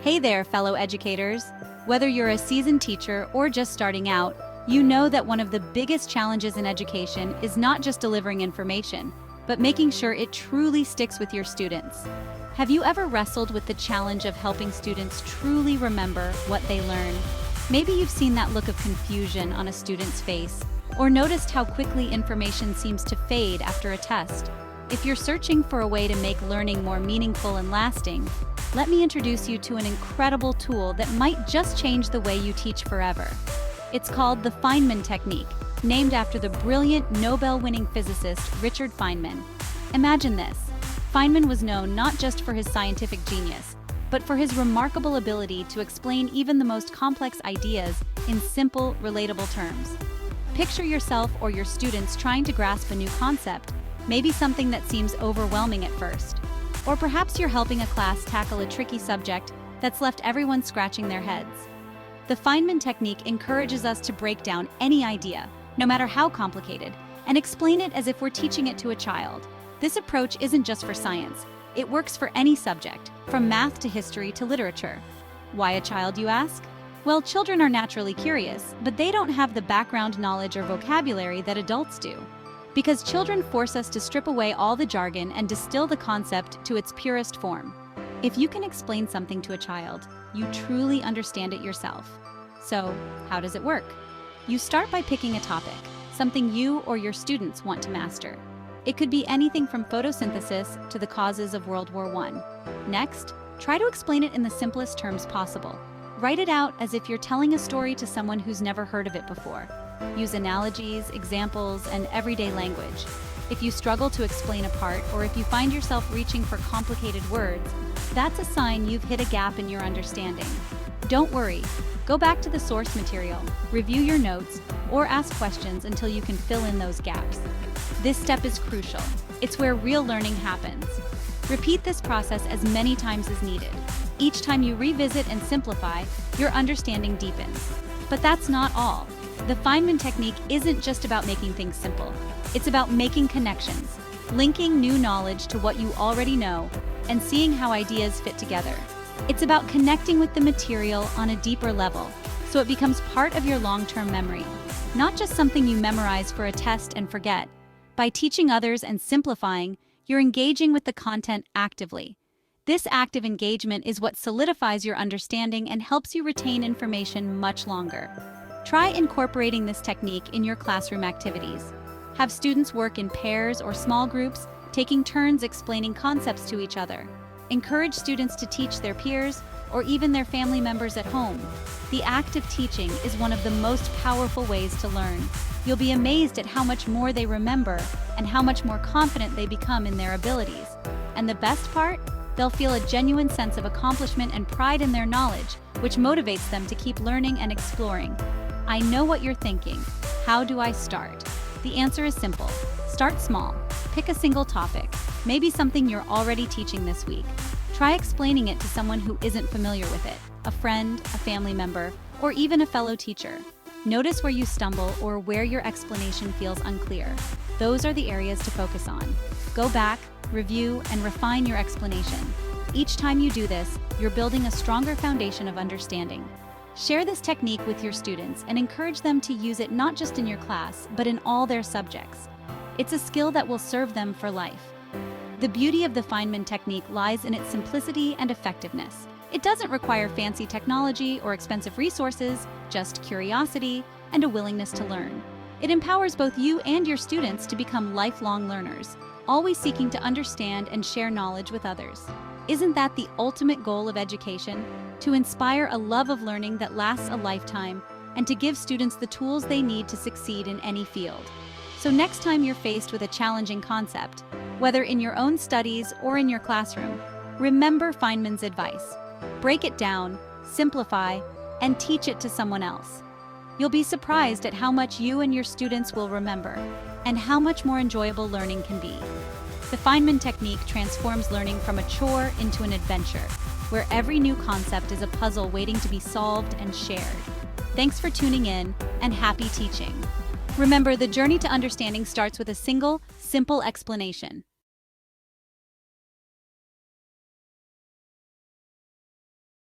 Hey there, fellow educators. Whether you're a seasoned teacher or just starting out, you know that one of the biggest challenges in education is not just delivering information, but making sure it truly sticks with your students. Have you ever wrestled with the challenge of helping students truly remember what they learn? Maybe you've seen that look of confusion on a student's face, or noticed how quickly information seems to fade after a test. If you're searching for a way to make learning more meaningful and lasting, let me introduce you to an incredible tool that might just change the way you teach forever. It's called the Feynman technique, named after the brilliant Nobel-winning physicist Richard Feynman. Imagine this. Feynman was known not just for his scientific genius, but for his remarkable ability to explain even the most complex ideas in simple, relatable terms. Picture yourself or your students trying to grasp a new concept, maybe something that seems overwhelming at first. Or perhaps you're helping a class tackle a tricky subject that's left everyone scratching their heads. The Feynman technique encourages us to break down any idea, no matter how complicated, and explain it as if we're teaching it to a child. This approach isn't just for science. It works for any subject, from math to history to literature. Why a child, you ask? Well, children are naturally curious, but they don't have the background knowledge or vocabulary that adults do. Because children force us to strip away all the jargon and distill the concept to its purest form. If you can explain something to a child, you truly understand it yourself. So, how does it work? You start by picking a topic, something you or your students want to master. It could be anything from photosynthesis to the causes of World War I. Next, try to explain it in the simplest terms possible. Write it out as if you're telling a story to someone who's never heard of it before. Use analogies, examples, and everyday language. If you struggle to explain a part, or if you find yourself reaching for complicated words, that's a sign you've hit a gap in your understanding. Don't worry. Go back to the source material, review your notes, or ask questions until you can fill in those gaps. This step is crucial. It's where real learning happens. Repeat this process as many times as needed. Each time you revisit and simplify, your understanding deepens. But that's not all. The Feynman technique isn't just about making things simple. It's about making connections, linking new knowledge to what you already know, and seeing how ideas fit together. It's about connecting with the material on a deeper level, so it becomes part of your long-term memory, not just something you memorize for a test and forget. By teaching others and simplifying, you're engaging with the content actively. This active engagement is what solidifies your understanding and helps you retain information much longer. Try incorporating this technique in your classroom activities. Have students work in pairs or small groups, taking turns explaining concepts to each other. Encourage students to teach their peers or even their family members at home. The act of teaching is one of the most powerful ways to learn. You'll be amazed at how much more they remember and how much more confident they become in their abilities. And the best part? They'll feel a genuine sense of accomplishment and pride in their knowledge, which motivates them to keep learning and exploring. I know what you're thinking. How do I start? The answer is simple. Start small. Pick a single topic, maybe something you're already teaching this week. Try explaining it to someone who isn't familiar with it, a friend, a family member, or even a fellow teacher. Notice where you stumble or where your explanation feels unclear. Those are the areas to focus on. Go back, review, and refine your explanation. Each time you do this, you're building a stronger foundation of understanding. Share this technique with your students and encourage them to use it not just in your class, but in all their subjects. It's a skill that will serve them for life. The beauty of the Feynman technique lies in its simplicity and effectiveness. It doesn't require fancy technology or expensive resources, just curiosity and a willingness to learn. It empowers both you and your students to become lifelong learners, always seeking to understand and share knowledge with others. Isn't that the ultimate goal of education? To inspire a love of learning that lasts a lifetime and to give students the tools they need to succeed in any field. So next time you're faced with a challenging concept, whether in your own studies or in your classroom, remember Feynman's advice. Break it down, simplify, and teach it to someone else. You'll be surprised at how much you and your students will remember, and how much more enjoyable learning can be. The Feynman technique transforms learning from a chore into an adventure, where every new concept is a puzzle waiting to be solved and shared. Thanks for tuning in, and happy teaching. Remember, the journey to understanding starts with a single, simple explanation.